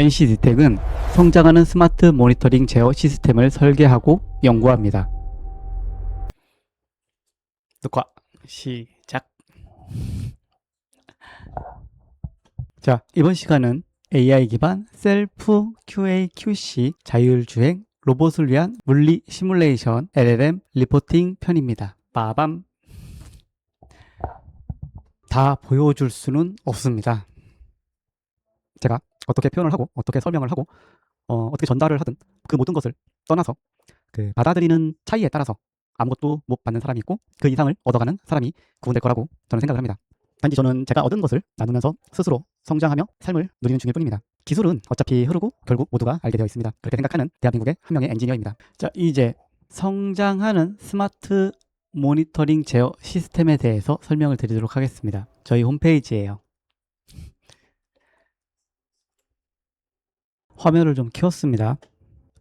NCD택은 성장하는 스마트 모니터링 제어 시스템을 설계하고 연구합니다. 녹화 시작. 자, 이번 시간은 AI 기반 셀프 QA/QC 자율주행 로봇을 위한 물리 시뮬레이션 LLM 리포팅 편입니다. 빠밤. 다 보여줄 수는 없습니다. 제가 어떻게 표현을 하고 어떻게 설명을 하고 어떻게 전달을 하든 그 모든 것을 떠나서 그 받아들이는 차이에 따라서 아무것도 못 받는 사람이 있고 그 이상을 얻어가는 사람이 구분될 거라고 저는 생각을 합니다. 단지 저는 제가 얻은 것을 나누면서 스스로 성장하며 삶을 누리는 중일 뿐입니다. 기술은 어차피 흐르고 결국 모두가 알게 되어 있습니다. 그렇게 생각하는 대한민국의 한 명의 엔지니어입니다. 자, 이제 성장하는 스마트 모니터링 제어 시스템에 대해서 설명을 드리도록 하겠습니다. 저희 홈페이지예요. 화면을 좀 키웠습니다.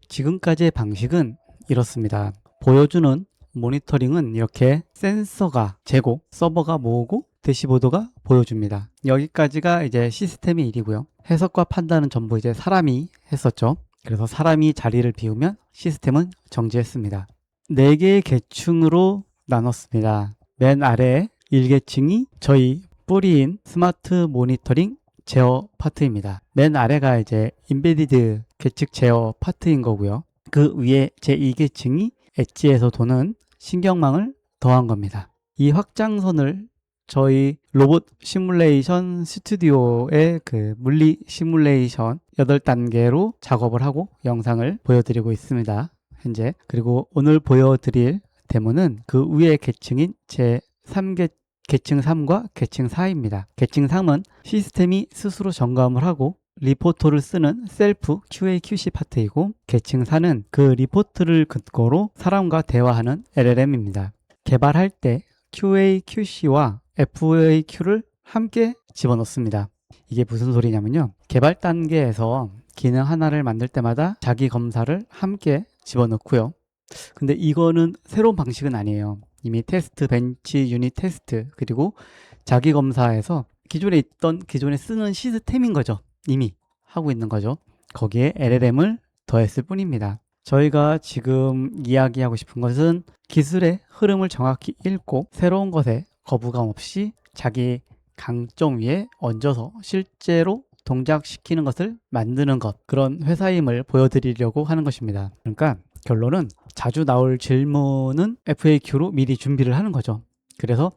지금까지의 방식은 이렇습니다. 보여주는 모니터링은 이렇게 센서가 재고, 서버가 모으고 대시보드가 보여줍니다. 여기까지가 이제 시스템의 일이고요. 해석과 판단은 전부 이제 사람이 했었죠. 그래서 사람이 자리를 비우면 시스템은 정지했습니다. 4개의 계층으로 나눴습니다. 맨 아래 1계층이 저희 뿌리인 스마트 모니터링 제어 파트입니다. 맨 아래가 이제 인베디드 계측 제어 파트인 거고요. 그 위에 제2계층이 엣지에서 도는 신경망을 더한 겁니다. 이 확장선을 저희 로봇 시뮬레이션 스튜디오의 그 물리 시뮬레이션 8단계로 작업을 하고 영상을 보여드리고 있습니다. 현재. 그리고 오늘 보여드릴 데모는 그 위의 계층인 계층 3과 계층 4입니다. 계층 3은 시스템이 스스로 점검을 하고 리포터를 쓰는 셀프 QA/QC 파트이고, 계층 4는 그 리포트를 근거로 사람과 대화하는 LLM입니다. 개발할 때 QA/QC와 FAQ를 함께 집어넣습니다. 이게 무슨 소리냐면요. 개발 단계에서 기능 하나를 만들 때마다 자기 검사를 함께 집어넣고요. 근데 이거는 새로운 방식은 아니에요. 이미 테스트, 벤치, 유닛 테스트, 그리고 자기 검사에서 기존에 쓰는 시스템인 거죠. 이미 하고 있는 거죠. 거기에 LLM을 더했을 뿐입니다. 저희가 지금 이야기하고 싶은 것은 기술의 흐름을 정확히 읽고 새로운 것에 거부감 없이 자기 강점 위에 얹어서 실제로 동작시키는 것을 만드는 것, 그런 회사임을 보여드리려고 하는 것입니다. 그러니까 결론은 자주 나올 질문은 FAQ로 미리 준비를 하는 거죠. 그래서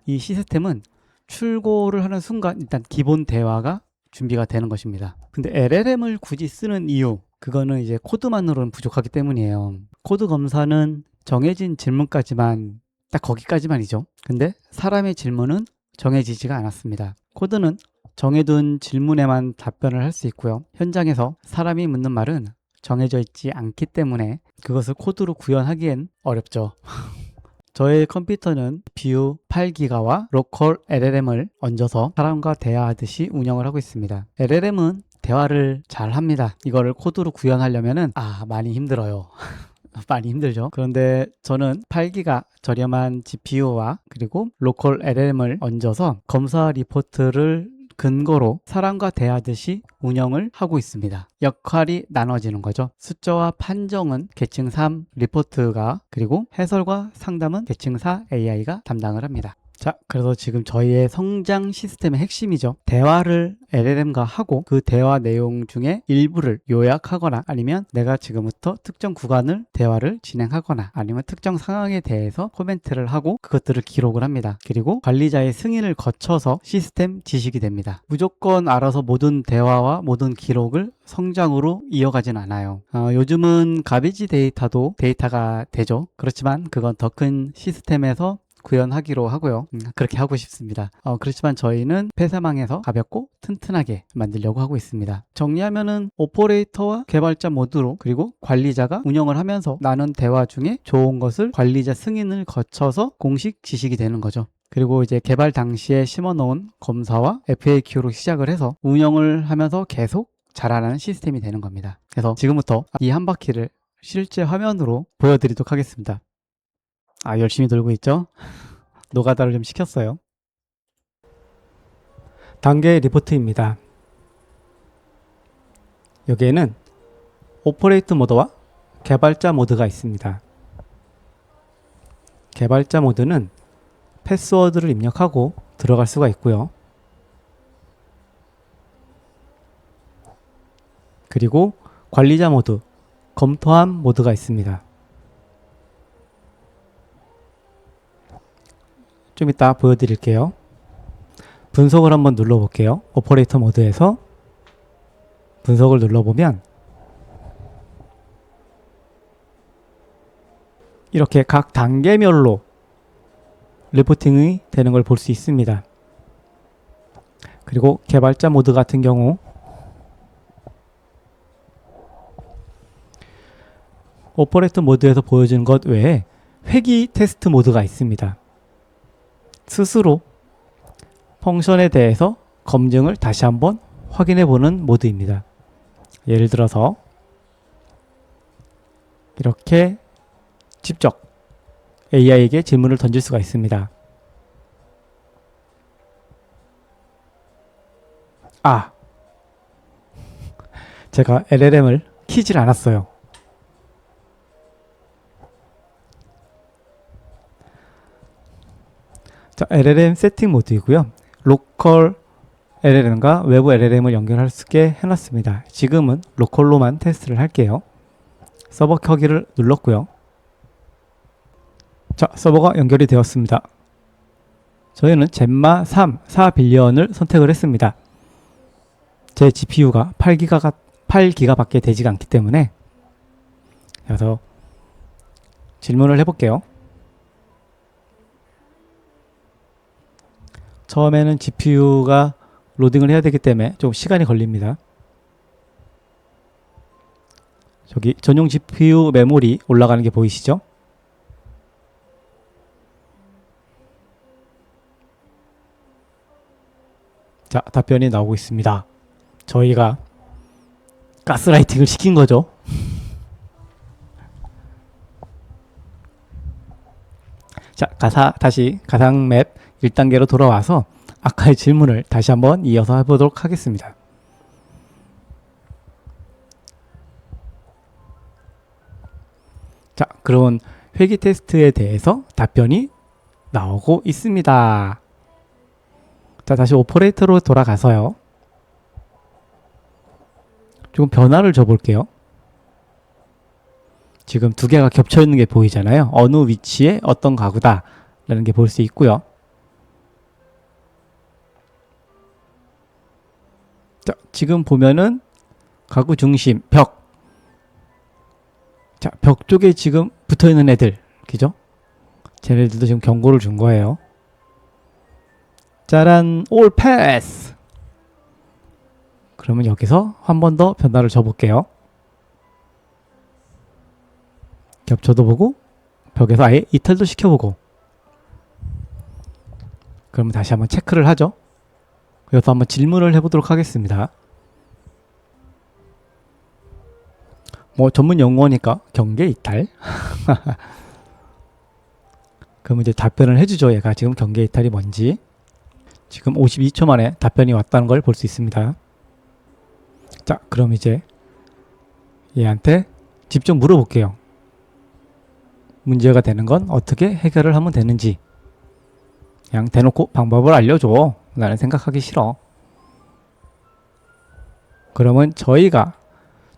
이 시스템은 출고를 하는 순간 일단 기본 대화가 준비가 되는 것입니다. 근데 LLM을 굳이 쓰는 이유, 그거는 이제 코드만으로는 부족하기 때문이에요. 코드 검사는 정해진 질문까지만, 딱 거기까지만이죠. 근데 사람의 질문은 정해지지가 않았습니다. 코드는 정해둔 질문에만 답변을 할 수 있고요. 현장에서 사람이 묻는 말은 정해져 있지 않기 때문에 그것을 코드로 구현하기엔 어렵죠. 저의 컴퓨터는 뷰 8기가와 로컬 LLM을 얹어서 사람과 대화하듯이 운영을 하고 있습니다. LLM은 대화를 잘 합니다. 이거를 코드로 구현하려면 많이 힘들어요. 많이 힘들죠. 그런데 저는 8기가 저렴한 GPU와 그리고 로컬 LLM을 얹어서 검사 리포트를 근거로 사람과 대하듯이 운영을 하고 있습니다. 역할이 나눠지는 거죠. 숫자와 판정은 계층 3 리포트가, 그리고 해설과 상담은 계층 4 AI가 담당을 합니다. 자, 그래서 지금 저희의 성장 시스템의 핵심이죠. 대화를 LLM과 하고 그 대화 내용 중에 일부를 요약하거나, 아니면 내가 지금부터 특정 구간을 대화를 진행하거나, 아니면 특정 상황에 대해서 코멘트를 하고 그것들을 기록을 합니다. 그리고 관리자의 승인을 거쳐서 시스템 지식이 됩니다. 무조건 알아서 모든 대화와 모든 기록을 성장으로 이어가진 않아요. 요즘은 가비지 데이터도 데이터가 되죠. 그렇지만 그건 더 큰 시스템에서 구현하기로 하고요. 그렇게 하고 싶습니다. 그렇지만 저희는 폐사망에서 가볍고 튼튼하게 만들려고 하고 있습니다. 정리하면은 오퍼레이터와 개발자 모두로, 그리고 관리자가 운영을 하면서 나눈 대화 중에 좋은 것을 관리자 승인을 거쳐서 공식 지식이 되는 거죠. 그리고 이제 개발 당시에 심어놓은 검사와 FAQ로 시작을 해서 운영을 하면서 계속 자라나는 시스템이 되는 겁니다. 그래서 지금부터 이 한 바퀴를 실제 화면으로 보여드리도록 하겠습니다. 열심히 돌고 있죠? 노가다를 좀 시켰어요. 단계 리포트입니다. 여기에는 오퍼레이터 모드와 개발자 모드가 있습니다. 개발자 모드는 패스워드를 입력하고 들어갈 수가 있고요. 그리고 관리자 모드, 검토함 모드가 있습니다. 좀 이따 보여드릴게요. 분석을 한번 눌러볼게요. 오퍼레이터 모드에서 분석을 눌러보면 이렇게 각 단계별로 리포팅이 되는 걸 볼 수 있습니다. 그리고 개발자 모드 같은 경우 오퍼레이터 모드에서 보여주는 것 외에 회귀 테스트 모드가 있습니다. 스스로 펑션에 대해서 검증을 다시 한번 확인해 보는 모드입니다. 예를 들어서 이렇게 직접 AI에게 질문을 던질 수가 있습니다. 제가 LLM을 키질 않았어요. 자, LLM 세팅 모드이고요. 로컬 LLM과 외부 LLM을 연결할 수 있게 해놨습니다. 지금은 로컬로만 테스트를 할게요. 서버 켜기를 눌렀고요. 자, 서버가 연결이 되었습니다. 저희는 젠마 3 4빌리언을 선택을 했습니다. 제 GPU가 8기가 밖에 되지가 않기 때문에. 그래서 질문을 해볼게요. 처음에는 GPU가 로딩을 해야 되기 때문에 좀 시간이 걸립니다. 저기 전용 GPU 메모리 올라가는 게 보이시죠? 자, 답변이 나오고 있습니다. 저희가 가스라이팅을 시킨 거죠. 자, 다시 가상 맵 1단계로 돌아와서 아까의 질문을 다시 한번 이어서 해보도록 하겠습니다. 자, 그런 회귀 테스트에 대해서 답변이 나오고 있습니다. 자, 다시 오퍼레이터로 돌아가서요. 조금 변화를 줘볼게요. 지금 두 개가 겹쳐 있는 게 보이잖아요. 어느 위치에 어떤 가구다 라는 게 볼 수 있고요. 자, 지금 보면은 가구 중심, 벽. 자, 벽 쪽에 지금 붙어 있는 애들, 그죠? 쟤네들도 지금 경고를 준 거예요. 짜란, 올 패스! 그러면 여기서 한 번 더 변화를 줘볼게요. 겹쳐도 보고, 벽에서 아예 이탈도 시켜보고. 그러면 다시 한번 체크를 하죠. 여기서 한번 질문을 해보도록 하겠습니다. 뭐 전문 용어니까 경계 이탈. 그럼 이제 답변을 해주죠. 얘가 지금 경계 이탈이 뭔지. 지금 52초 만에 답변이 왔다는 걸 볼 수 있습니다. 자, 그럼 이제 얘한테 직접 물어볼게요. 문제가 되는 건 어떻게 해결을 하면 되는지. 그냥 대놓고 방법을 알려줘. 나는 생각하기 싫어. 그러면 저희가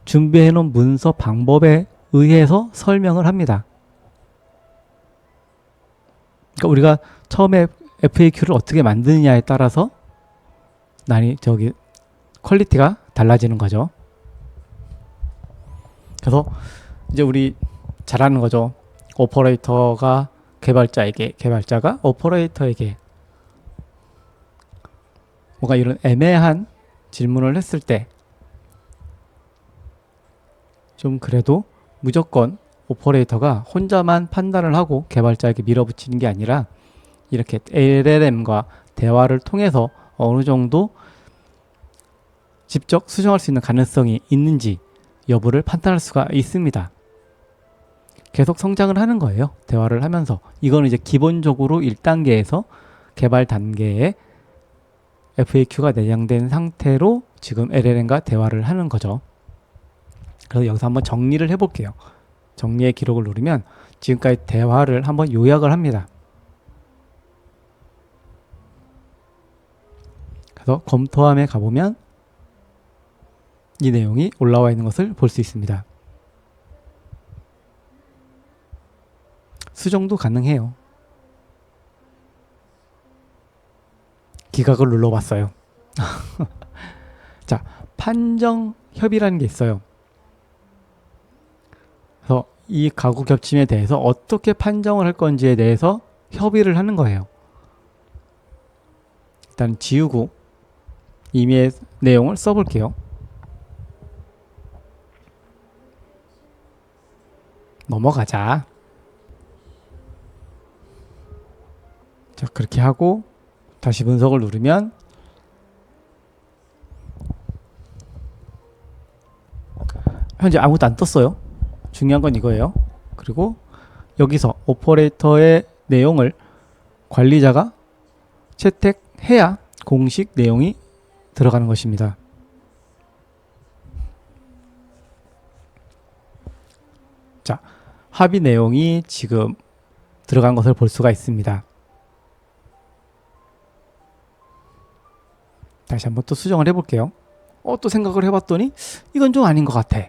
준비해 놓은 문서 방법에 의해서 설명을 합니다. 그러니까 우리가 처음에 FAQ를 어떻게 만드느냐에 따라서 퀄리티가 달라지는 거죠. 그래서 이제 우리 잘하는 거죠. 오퍼레이터가 개발자에게, 개발자가 오퍼레이터에게 뭔가 이런 애매한 질문을 했을 때 좀 그래도 무조건 오퍼레이터가 혼자만 판단을 하고 개발자에게 밀어붙이는 게 아니라 이렇게 LLM과 대화를 통해서 어느 정도 직접 수정할 수 있는 가능성이 있는지 여부를 판단할 수가 있습니다. 계속 성장을 하는 거예요. 대화를 하면서. 이거는 이제 기본적으로 1단계에서 개발 단계에 FAQ가 내장된 상태로 지금 LLM과 대화를 하는 거죠. 그래서 여기서 한번 정리를 해볼게요. 정리의 기록을 누르면 지금까지 대화를 한번 요약을 합니다. 그래서 검토함에 가보면 이 내용이 올라와 있는 것을 볼 수 있습니다. 수정도 가능해요. 기각을 눌러봤어요. 자, 판정 협의라는 게 있어요. 그래서 이 가구 겹침에 대해서 어떻게 판정을 할 건지에 대해서 협의를 하는 거예요. 일단 지우고 임의의 내용을 써볼게요. 넘어가자. 자, 그렇게 하고 다시 분석을 누르면 현재 아무것도 안 떴어요. 중요한 건 이거예요. 그리고 여기서 오퍼레이터의 내용을 관리자가 채택해야 공식 내용이 들어가는 것입니다. 자, 합의 내용이 지금 들어간 것을 볼 수가 있습니다. 다시 한번 또 수정을 해볼게요. 또 생각을 해봤더니 이건 좀 아닌 것 같아.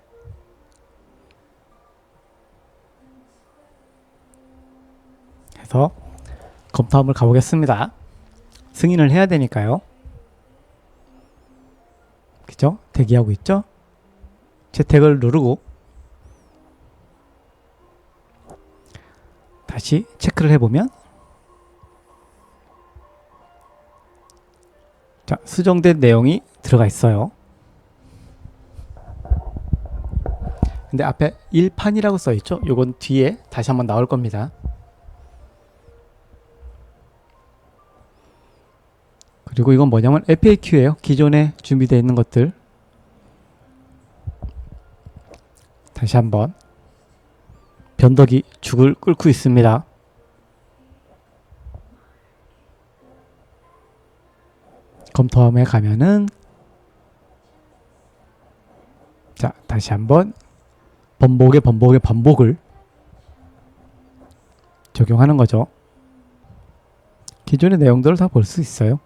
해서 검토 한번 가보겠습니다. 승인을 해야 되니까요. 그죠? 대기하고 있죠? 채택을 누르고 다시 체크를 해보면 자, 수정된 내용이 들어가 있어요. 근데 앞에 1판이라고 써있죠? 요건 뒤에 다시 한번 나올 겁니다. 그리고 이건 뭐냐면 FAQ예요. 기존에 준비되어 있는 것들. 다시 한번 변덕이 죽을 끓고 있습니다. 검토함에 가면은 자, 다시 한번 반복을 적용하는 거죠. 기존의 내용들을 다 볼 수 있어요.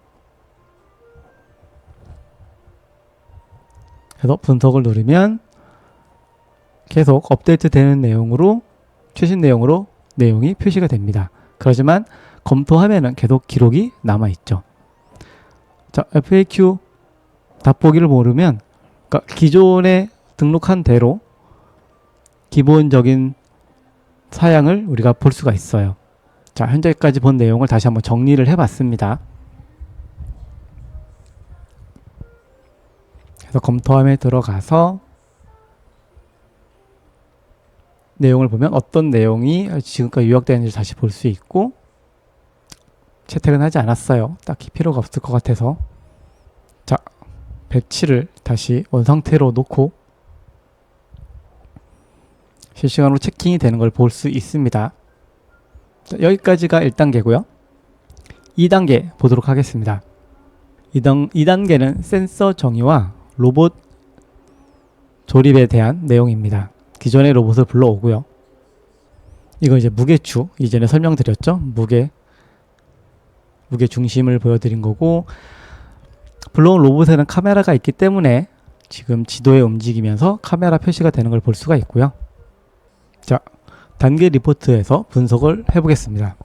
그래서 분석을 누르면 계속 업데이트 되는 내용으로 최신 내용으로 내용이 표시가 됩니다. 그렇지만 검토하면은 계속 기록이 남아 있죠. 자, FAQ 답보기를 모르면 그러니까 기존에 등록한 대로 기본적인 사양을 우리가 볼 수가 있어요. 자, 현재까지 본 내용을 다시 한번 정리를 해봤습니다. 그래서 검토함에 들어가서 내용을 보면 어떤 내용이 지금까지 요약되어 있는지 다시 볼 수 있고 채택은 하지 않았어요. 딱히 필요가 없을 것 같아서. 자, 배치를 다시 원상태로 놓고 실시간으로 체킹이 되는 걸 볼 수 있습니다. 자, 여기까지가 1단계고요. 2단계 보도록 하겠습니다. 2단계는 센서 정의와 로봇 조립에 대한 내용입니다. 기존의 로봇을 불러오고요. 이거 이제 무게추, 이전에 설명드렸죠? 무게 중심을 보여드린 거고, 불러온 로봇에는 카메라가 있기 때문에 지금 지도에 움직이면서 카메라 표시가 되는 걸 볼 수가 있고요. 자, 단계 리포트에서 분석을 해보겠습니다.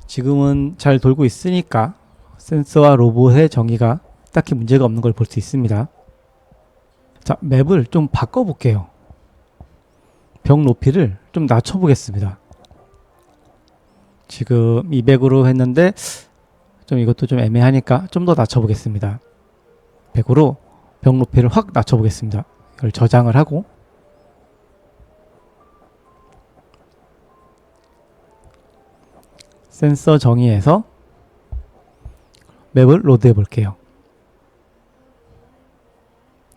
지금은 잘 돌고 있으니까 센서와 로봇의 정의가 딱히 문제가 없는 걸 볼 수 있습니다. 자, 맵을 좀 바꿔볼게요. 벽 높이를 좀 낮춰보겠습니다. 지금 200으로 했는데 좀 이것도 좀 애매하니까 좀 더 낮춰보겠습니다. 100으로 벽 높이를 확 낮춰보겠습니다. 이걸 저장을 하고 센서 정의에서 맵을 로드해 볼게요.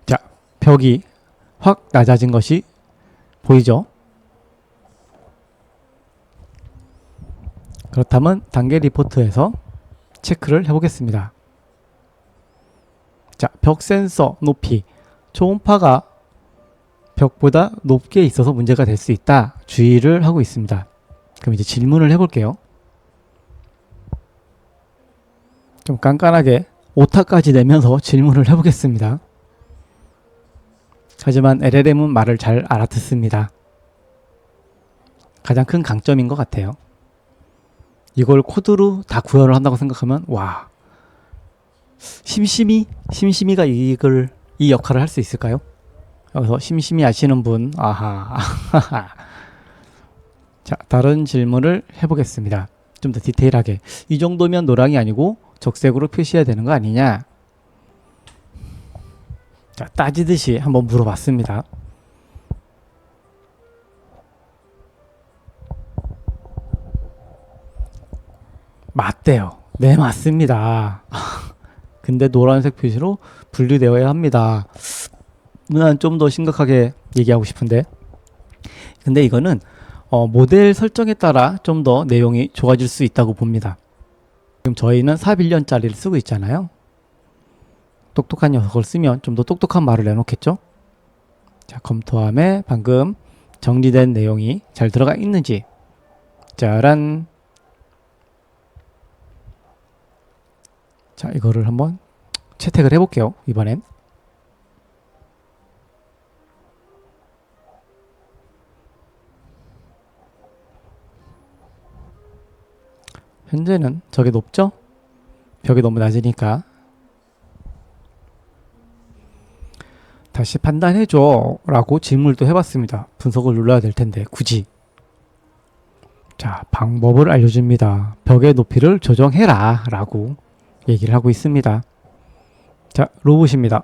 자, 벽이 확 낮아진 것이 보이죠? 그렇다면 단계 리포트에서 체크를 해보겠습니다. 자, 벽 센서 높이 초음파가 벽보다 높게 있어서 문제가 될 수 있다. 주의를 하고 있습니다. 그럼 이제 질문을 해볼게요. 좀 깐깐하게 오타까지 내면서 질문을 해보겠습니다. 하지만 LLM은 말을 잘 알아듣습니다. 가장 큰 강점인 것 같아요. 이걸 코드로 다 구현을 한다고 생각하면 와, 심심이가 이 역할을 할 수 있을까요? 여기서 심심이 아시는 분, 아하. 자, 다른 질문을 해보겠습니다. 좀 더 디테일하게. 이 정도면 노랑이 아니고 적색으로 표시해야 되는 거 아니냐? 자, 따지듯이 한번 물어봤습니다. 맞대요. 네, 맞습니다. 근데 노란색 표시로 분류되어야 합니다. 난 좀 더 심각하게 얘기하고 싶은데, 근데 이거는 모델 설정에 따라 좀 더 내용이 좋아질 수 있다고 봅니다. 지금 저희는 4빌리언짜리를 쓰고 있잖아요. 똑똑한 녀석을 쓰면 좀 더 똑똑한 말을 내놓겠죠. 자, 검토함에 방금 정리된 내용이 잘 들어가 있는지. 짜란. 자, 이거를 한번 채택을 해볼게요. 이번엔. 현재는 저게 높죠? 벽이 너무 낮으니까. 다시 판단해줘 라고 질문도 해봤습니다. 분석을 눌러야 될 텐데 굳이. 자, 방법을 알려줍니다. 벽의 높이를 조정해라 라고 얘기를 하고 있습니다. 자, 로봇입니다.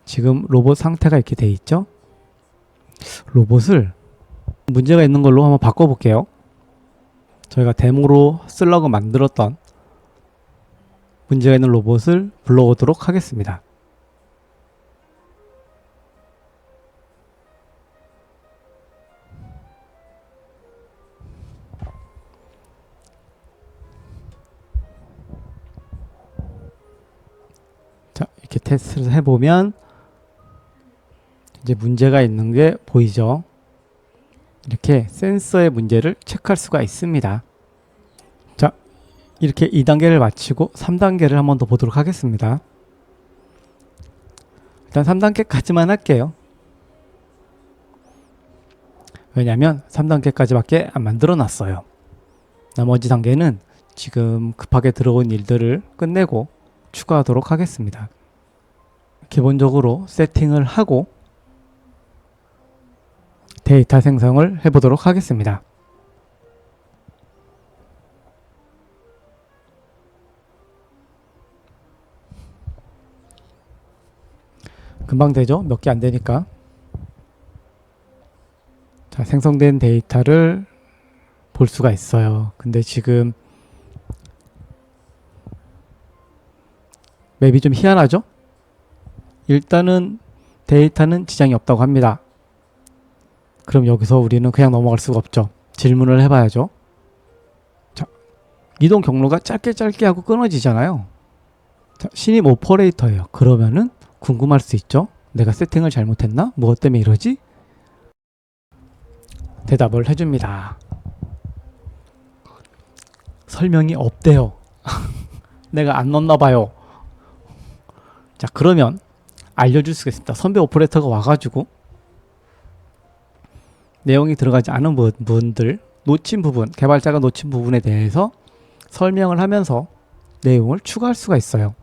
지금 로봇 상태가 이렇게 돼 있죠? 로봇을 문제가 있는 걸로 한번 바꿔볼게요. 저희가 데모로 쓰려고 만들었던 문제가 있는 로봇을 불러오도록 하겠습니다. 자, 이렇게 테스트를 해보면 이제 문제가 있는 게 보이죠? 이렇게 센서의 문제를 체크할 수가 있습니다. 자, 이렇게 2단계를 마치고 3단계를 한번 더 보도록 하겠습니다. 일단 3단계까지만 할게요. 왜냐면 3단계까지밖에 안 만들어 놨어요. 나머지 단계는 지금 급하게 들어온 일들을 끝내고 추가하도록 하겠습니다. 기본적으로 세팅을 하고 데이터 생성을 해보도록 하겠습니다. 금방 되죠? 몇 개 안 되니까. 자, 생성된 데이터를 볼 수가 있어요. 근데 지금 맵이 좀 희한하죠? 일단은 데이터는 지장이 없다고 합니다. 그럼 여기서 우리는 그냥 넘어갈 수가 없죠. 질문을 해봐야죠. 자, 이동 경로가 짧게 하고 끊어지잖아요. 자, 신입 오퍼레이터예요. 그러면은 궁금할 수 있죠. 내가 세팅을 잘못했나? 무엇 때문에 이러지? 대답을 해줍니다. 설명이 없대요. 내가 안 넣었나 봐요. 자, 그러면 알려줄 수가 있습니다. 선배 오퍼레이터가 와가지고 내용이 들어가지 않은 부분들, 놓친 부분, 개발자가 놓친 부분에 대해서 설명을 하면서 내용을 추가할 수가 있어요.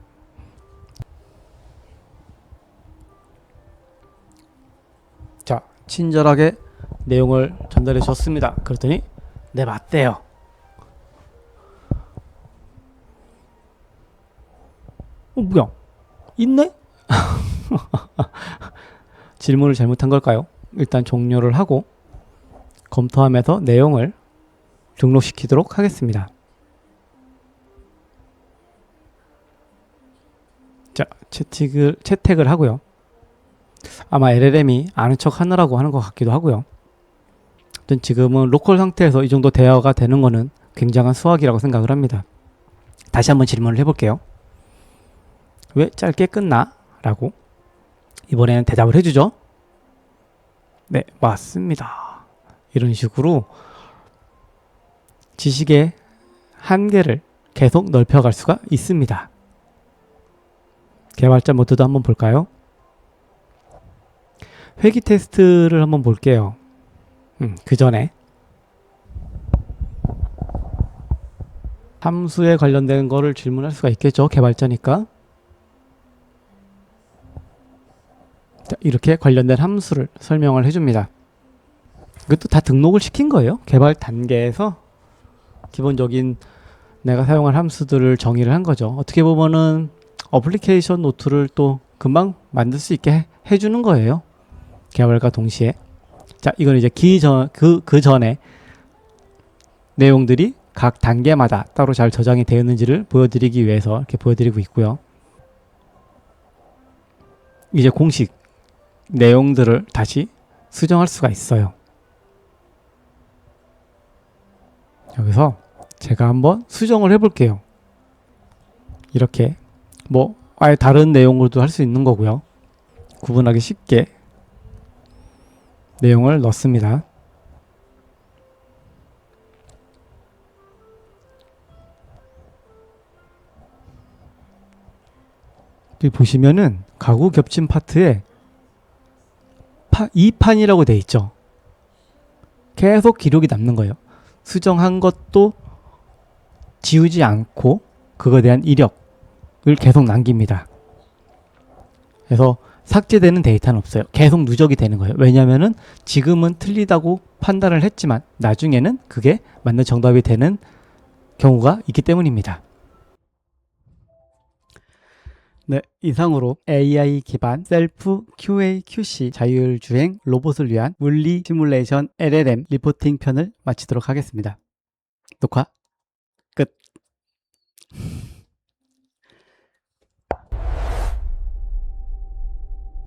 자, 친절하게 내용을 전달해 줬습니다. 그랬더니 네, 맞대요. 뭐야? 있네? 질문을 잘못한 걸까요? 일단 종료를 하고 검토하면서 내용을 등록시키도록 하겠습니다. 자, 채택을 하고요. 아마 LLM이 아는 척 하느라고 하는 것 같기도 하고요. 아무튼 지금은 로컬 상태에서 이 정도 대화가 되는 거는 굉장한 수학이라고 생각을 합니다. 다시 한번 질문을 해볼게요. 왜 짧게 끝나? 라고. 이번에는 대답을 해주죠. 네, 맞습니다. 이런 식으로 지식의 한계를 계속 넓혀갈 수가 있습니다. 개발자 모드도 한번 볼까요? 회귀 테스트를 한번 볼게요. 그 전에 함수에 관련된 거를 질문할 수가 있겠죠. 개발자니까. 자, 이렇게 관련된 함수를 설명을 해줍니다. 이것도 다 등록을 시킨 거예요. 개발 단계에서 기본적인 내가 사용할 함수들을 정의를 한 거죠. 어떻게 보면은 어플리케이션 노트를 또 금방 만들 수 있게 해주는 거예요. 개발과 동시에. 자, 이건 이제 그 전에 내용들이 각 단계마다 따로 잘 저장이 되어 있는지를 보여드리기 위해서 이렇게 보여드리고 있고요. 이제 공식 내용들을 다시 수정할 수가 있어요. 여기서 제가 한번 수정을 해볼게요. 이렇게 뭐 아예 다른 내용으로도 할 수 있는 거고요. 구분하기 쉽게 내용을 넣습니다. 여기 보시면은 가구 겹침 파트에 2판이라고 돼 있죠. 계속 기록이 남는 거예요. 수정한 것도 지우지 않고 그거에 대한 이력을 계속 남깁니다. 그래서 삭제되는 데이터는 없어요. 계속 누적이 되는 거예요. 왜냐하면은 지금은 틀리다고 판단을 했지만 나중에는 그게 맞는 정답이 되는 경우가 있기 때문입니다. 네, 이상으로 AI 기반 셀프 QA, QC 자율주행 로봇을 위한 물리 시뮬레이션 LLM 리포팅 편을 마치도록 하겠습니다. 녹화 끝.